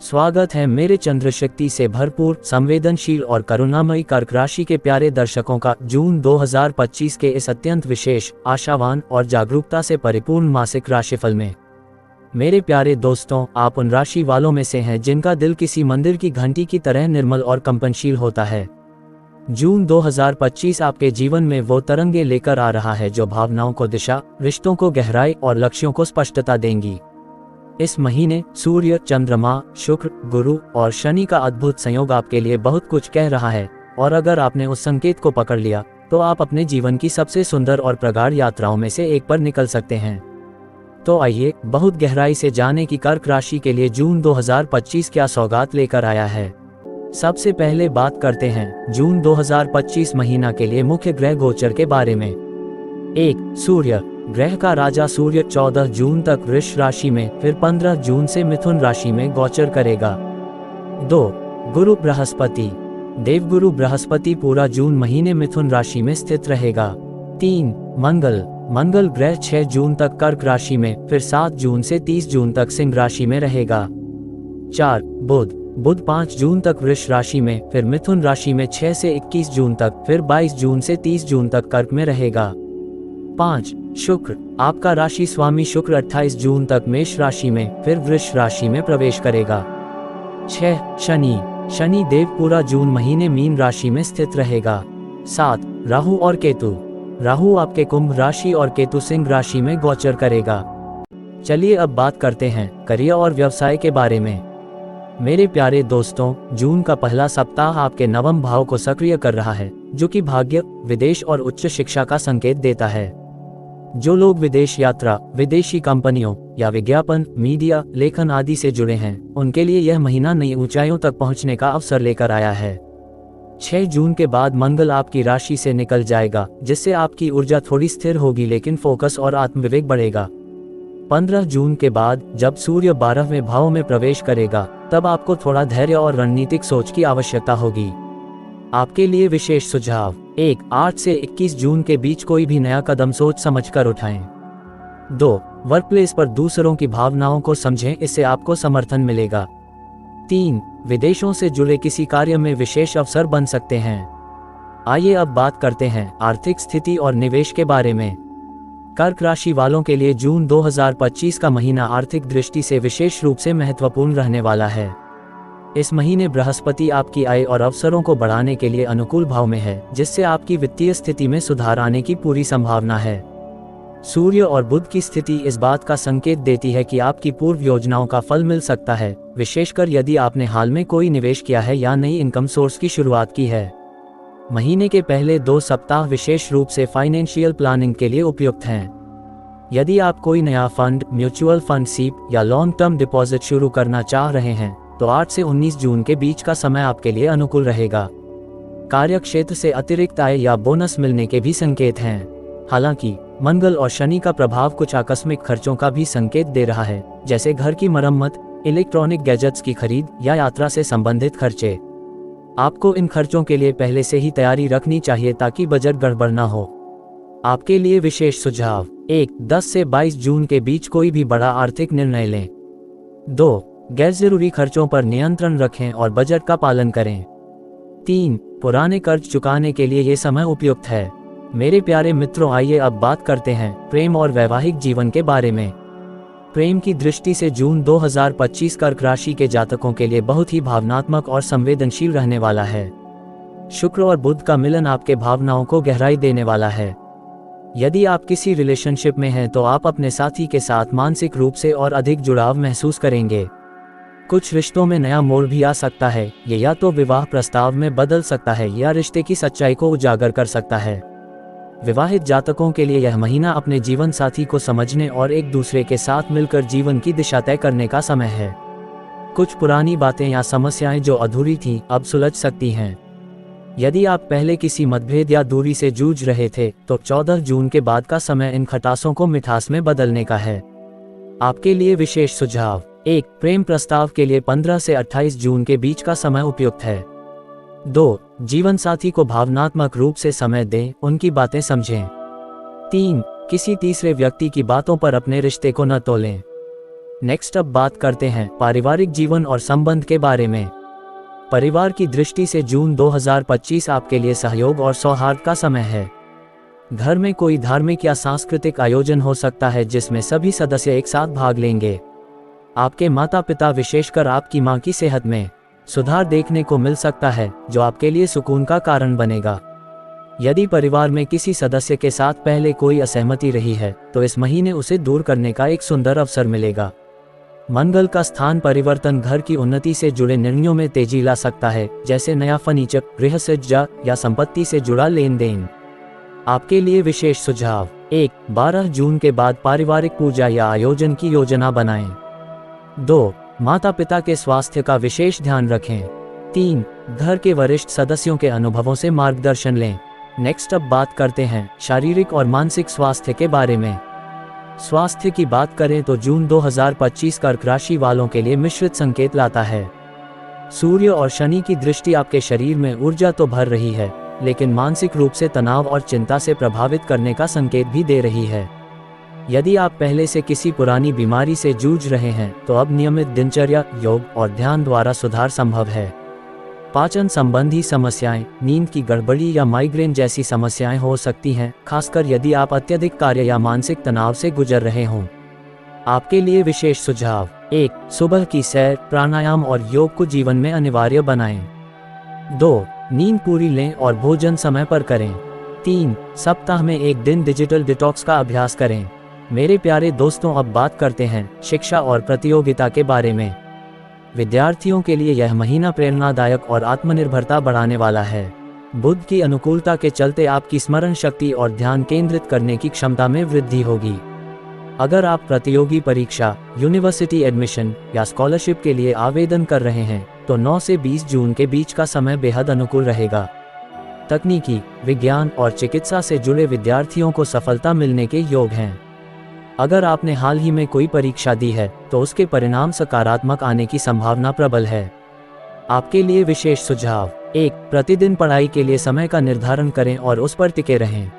स्वागत है मेरे चंद्रशक्ति से भरपूर, संवेदनशील और करुणामयी कर्क राशि के प्यारे दर्शकों का जून 2025 के इस अत्यंत विशेष, आशावान और जागरूकता से परिपूर्ण मासिक राशिफल में। मेरे प्यारे दोस्तों, आप उन राशि वालों में से हैं जिनका दिल किसी मंदिर की घंटी की तरह निर्मल और कंपनशील होता है। जून 2025 आपके जीवन में वो तरंगे लेकर आ रहा है जो भावनाओं को दिशा, रिश्तों को गहराई और लक्ष्यों को स्पष्टता देंगी। इस महीने सूर्य, चंद्रमा, शुक्र, गुरु और शनि का अद्भुत संयोग आपके लिए बहुत कुछ कह रहा है, और अगर आपने उस संकेत को पकड़ लिया तो आप अपने जीवन की सबसे सुंदर और प्रगाढ़ यात्राओं में से एक पर निकल सकते हैं। तो आइए बहुत गहराई से जाने की कर्क राशि के लिए जून 2025 क्या सौगात लेकर आया है। सबसे पहले बात करते हैं जून 2025 महीना के लिए मुख्य ग्रह गोचर के बारे में। 1. सूर्य। ग्रह का राजा सूर्य 14 जून तक वृष राशि में, फिर 15 जून से मिथुन राशि में गोचर करेगा। 2. गुरु बृहस्पति। देवगुरु बृहस्पति पूरा जून महीने मिथुन राशि में स्थित रहेगा। 3. मंगल ग्रह 6 जून तक कर्क राशि में, फिर 7 जून से 30 जून तक सिंह राशि में रहेगा। 4. बुध 5 जून तक वृष राशि में, फिर मिथुन राशि में 6 से 21 जून तक, फिर 22 जून से 30 जून तक कर्क में रहेगा। 5. शुक्र। आपका राशि स्वामी शुक्र 28 जून तक मेष राशि में, फिर वृष राशि में प्रवेश करेगा। 6. शनि देव पूरा जून महीने मीन राशि में स्थित रहेगा। 7. राहु और केतु। राहु आपके कुंभ राशि और केतु सिंह राशि में गोचर करेगा। चलिए अब बात करते हैं करियर और व्यवसाय के बारे में। मेरे प्यारे दोस्तों, जून का पहला सप्ताह आपके नवम भाव को सक्रिय कर रहा है, जो कि भाग्य, विदेश और उच्च शिक्षा का संकेत देता है। जो लोग विदेश यात्रा, विदेशी कंपनियों या विज्ञापन, मीडिया, लेखन आदि से जुड़े हैं, उनके लिए यह महीना नई ऊंचाइयों तक पहुंचने का अवसर लेकर आया है। 6 जून के बाद मंगल आपकी राशि से निकल जाएगा, जिससे आपकी ऊर्जा थोड़ी स्थिर होगी लेकिन फोकस और आत्मविवेक बढ़ेगा। 15 जून के बाद जब सूर्य 12वें भाव में प्रवेश करेगा, तब आपको थोड़ा धैर्य और रणनीतिक सोच की आवश्यकता होगी। आपके लिए विशेष सुझाव। 1. 8 से 21 जून के बीच कोई भी नया कदम सोच समझकर उठाएं। 2. वर्कप्लेस पर दूसरों की भावनाओं को समझें, इससे आपको समर्थन मिलेगा। 3. विदेशों से जुड़े किसी कार्य में विशेष अवसर बन सकते हैं। आइए अब बात करते हैं आर्थिक स्थिति और निवेश के बारे में। कर्क राशि वालों के लिए जून 2025 का महीना आर्थिक दृष्टि से विशेष रूप से महत्वपूर्ण रहने वाला है। इस महीने बृहस्पति आपकी आय और अवसरों को बढ़ाने के लिए अनुकूल भाव में है, जिससे आपकी वित्तीय स्थिति में सुधार आने की पूरी संभावना है। सूर्य और बुध की स्थिति इस बात का संकेत देती है कि आपकी पूर्व योजनाओं का फल मिल सकता है, विशेषकर यदि आपने हाल में कोई निवेश किया है या नई इनकम सोर्स की शुरुआत की है। महीने के पहले 2 सप्ताह विशेष रूप से फाइनेंशियल प्लानिंग के लिए उपयुक्त हैं। यदि आप कोई नया फंड, म्यूचुअल फंड, सीप या लॉन्ग टर्म डिपॉजिट शुरू करना चाह रहे हैं, तो 8 से 19 जून के बीच का समय आपके लिए अनुकूल रहेगा। कार्य क्षेत्र से अतिरिक्त आय या बोनस मिलने के भी संकेत हैं। हालांकि मंगल और शनि का प्रभाव कुछ आकस्मिक खर्चों का भी संकेत दे रहा है, जैसे घर की मरम्मत, इलेक्ट्रॉनिक गैजेट्स की खरीद या यात्रा से संबंधित खर्चे। आपको इन खर्चों के लिए पहले से ही तैयारी रखनी चाहिए ताकि बजट गड़बड़ न हो। आपके लिए विशेष सुझाव। 1. 10 से 22 जून के बीच कोई भी बड़ा आर्थिक निर्णय लें। 2. गैर जरूरी खर्चों पर नियंत्रण रखें और बजट का पालन करें। 3. पुराने कर्ज चुकाने के लिए ये समय उपयुक्त है। मेरे प्यारे मित्रों, आइए अब बात करते हैं प्रेम और वैवाहिक जीवन के बारे में। प्रेम की दृष्टि से जून 2025 कर्क राशि के जातकों के लिए बहुत ही भावनात्मक और संवेदनशील रहने वाला है। शुक्र और बुध का मिलन आपके भावनाओं को गहराई देने वाला है। यदि आप किसी रिलेशनशिप में हैं तो आप अपने साथी के साथ मानसिक रूप से और अधिक जुड़ाव महसूस करेंगे। कुछ रिश्तों में नया मोड़ भी आ सकता है। ये या तो विवाह प्रस्ताव में बदल सकता है या रिश्ते की सच्चाई को उजागर कर सकता है। विवाहित जातकों के लिए यह महीना अपने जीवन साथी को समझने और एक दूसरे के साथ मिलकर जीवन की दिशा तय करने का समय है। कुछ पुरानी बातें या समस्याएं जो अधूरी थीं, अब सुलझ सकती हैं। यदि आप पहले किसी मतभेद या दूरी से जूझ रहे थे, तो 14 जून के बाद का समय इन खटासों को मिठास में बदलने का है। आपके लिए विशेष सुझाव। 1. प्रेम प्रस्ताव के लिए 15 से 28 जून के बीच का समय उपयुक्त है। 2. जीवन साथी को भावनात्मक रूप से समय दें, उनकी बातें समझें। 3. किसी तीसरे व्यक्ति की बातों पर अपने रिश्ते को न तोलें। नेक्स्ट अब बात करते हैं पारिवारिक जीवन और संबंध के बारे में। परिवार की दृष्टि से जून 2025 आपके लिए सहयोग और सौहार्द का समय है। घर में कोई धार्मिक या सांस्कृतिक आयोजन हो सकता है जिसमें सभी सदस्य एक साथ भाग लेंगे। आपके माता पिता, विशेषकर आपकी मां की सेहत में सुधार देखने को मिल सकता है, जो आपके लिए सुकून का कारण बनेगा। यदि परिवार में किसी सदस्य के साथ पहले कोई असहमति रही है तो इस महीने उसे दूर करने का एक सुंदर अवसर मिलेगा। मंगल का स्थान परिवर्तन घर की उन्नति से जुड़े निर्णयों में तेजी ला सकता है, जैसे नया फर्नीचर, गृह सज्जा या संपत्ति से जुड़ा लेन देन। आपके लिए विशेष सुझाव: 1. 12 जून के बाद पारिवारिक पूजा या आयोजन की योजना बनाएं। 2. माता पिता के स्वास्थ्य का विशेष ध्यान रखें। 3. घर के वरिष्ठ सदस्यों के अनुभवों से मार्गदर्शन लें। नेक्स्ट अब बात करते हैं शारीरिक और मानसिक स्वास्थ्य के बारे में। स्वास्थ्य की बात करें तो जून 2025 कर्क राशि वालों के लिए मिश्रित संकेत लाता है। सूर्य और शनि की दृष्टि आपके शरीर में ऊर्जा तो भर रही है, लेकिन मानसिक रूप से तनाव और चिंता से प्रभावित करने का संकेत भी दे रही है। यदि आप पहले से किसी पुरानी बीमारी से जूझ रहे हैं तो अब नियमित दिनचर्या, योग और ध्यान द्वारा सुधार संभव है। पाचन संबंधी समस्याएं, नींद की गड़बड़ी या माइग्रेन जैसी समस्याएं हो सकती हैं, खासकर यदि आप अत्यधिक कार्य या मानसिक तनाव से गुजर रहे हों। आपके लिए विशेष सुझाव: 1. सुबह की सैर, प्राणायाम और योग को जीवन में अनिवार्य बनाएं। 2. नींद पूरी लें और भोजन समय पर करें। 3. सप्ताह में एक दिन डिजिटल डिटॉक्स का अभ्यास करें। मेरे प्यारे दोस्तों, अब बात करते हैं शिक्षा और प्रतियोगिता के बारे में। विद्यार्थियों के लिए यह महीना प्रेरणादायक और आत्मनिर्भरता बढ़ाने वाला है। बुध की अनुकूलता के चलते आपकी स्मरण शक्ति और ध्यान केंद्रित करने की क्षमता में वृद्धि होगी। अगर आप प्रतियोगी परीक्षा, यूनिवर्सिटी एडमिशन या स्कॉलरशिप के लिए आवेदन कर रहे हैं तो 9 से 20 जून के बीच का समय बेहद अनुकूल रहेगा। तकनीकी, विज्ञान और चिकित्सा से जुड़े विद्यार्थियों को सफलता मिलने के योग हैं। अगर आपने हाल ही में कोई परीक्षा दी है तो उसके परिणाम सकारात्मक आने की संभावना प्रबल है। आपके लिए विशेष सुझाव: 1. प्रतिदिन पढ़ाई के लिए समय का निर्धारण करें और उस पर टिके रहें।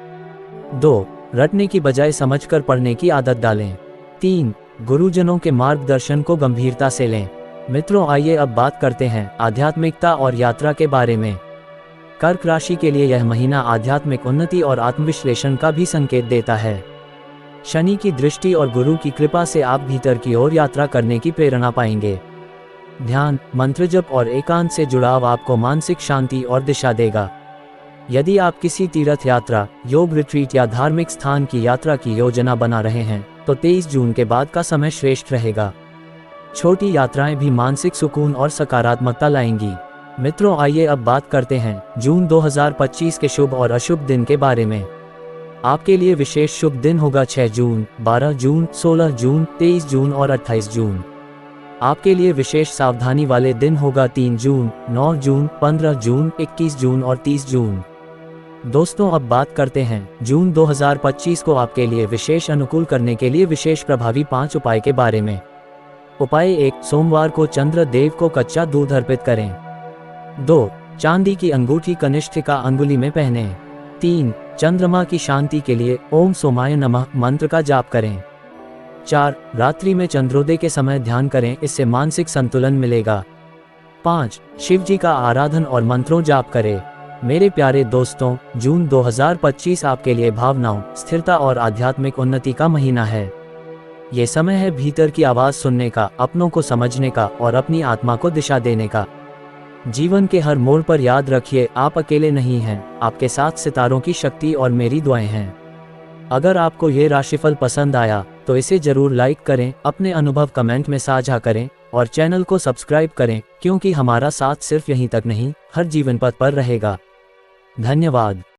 2. रटने की बजाय समझकर पढ़ने की आदत डालें। 3. गुरुजनों के मार्गदर्शन को गंभीरता से लें। मित्रों, आइए अब बात करते हैं आध्यात्मिकता और यात्रा के बारे में। कर्क राशि के लिए यह महीना आध्यात्मिक उन्नति और आत्मविश्लेषण का भी संकेत देता है। शनि की दृष्टि और गुरु की कृपा से आप भीतर की ओर यात्रा करने की प्रेरणा पाएंगे। ध्यान, मंत्र जप और एकांत से जुड़ाव आपको मानसिक शांति और दिशा देगा। यदि आप किसी तीर्थ यात्रा, योग रिट्रीट या धार्मिक स्थान की यात्रा की योजना बना रहे हैं तो 23 जून के बाद का समय श्रेष्ठ रहेगा। छोटी यात्राएं भी मानसिक सुकून और सकारात्मकता लाएंगी। मित्रों, आइए अब बात करते हैं जून 2025 के शुभ और अशुभ दिन के बारे में। आपके लिए विशेष शुभ दिन होगा 6 जून, 12 जून, 16 जून, 23 जून और 28 जून। आपके लिए विशेष सावधानी वाले दिन होगा 3 जून, 9 जून, 15 जून, 21 जून और 30 जून। दोस्तों, अब बात करते हैं जून 2025 को आपके लिए विशेष अनुकूल करने के लिए विशेष प्रभावी 5 उपाय के बारे में। उपाय 1. सोमवार को चंद्र देव को कच्चा दूध अर्पित करें। 2. चांदी की अंगूठी कनिष्ठिका अंगुली में पहनें। 3. चंद्रमा की शांति के लिए ओम सोमाय नमः मंत्र का जाप करें। 4. रात्रि में चंद्रोदय के समय ध्यान करें, इससे मानसिक संतुलन मिलेगा। 5. शिव जी का आराधन और मंत्रों जाप करें। मेरे प्यारे दोस्तों, जून 2025 आपके लिए भावनाओं, स्थिरता और आध्यात्मिक उन्नति का महीना है। ये समय है भीतर की आवाज सुनने का, अपनों को समझने का और अपनी आत्मा को दिशा देने का। जीवन के हर मोड़ पर याद रखिए, आप अकेले नहीं हैं, आपके साथ सितारों की शक्ति और मेरी दुआएं हैं। अगर आपको ये राशिफल पसंद आया तो इसे जरूर लाइक करें, अपने अनुभव कमेंट में साझा करें और चैनल को सब्सक्राइब करें, क्योंकि हमारा साथ सिर्फ यहीं तक नहीं, हर जीवन पथ पर रहेगा। धन्यवाद।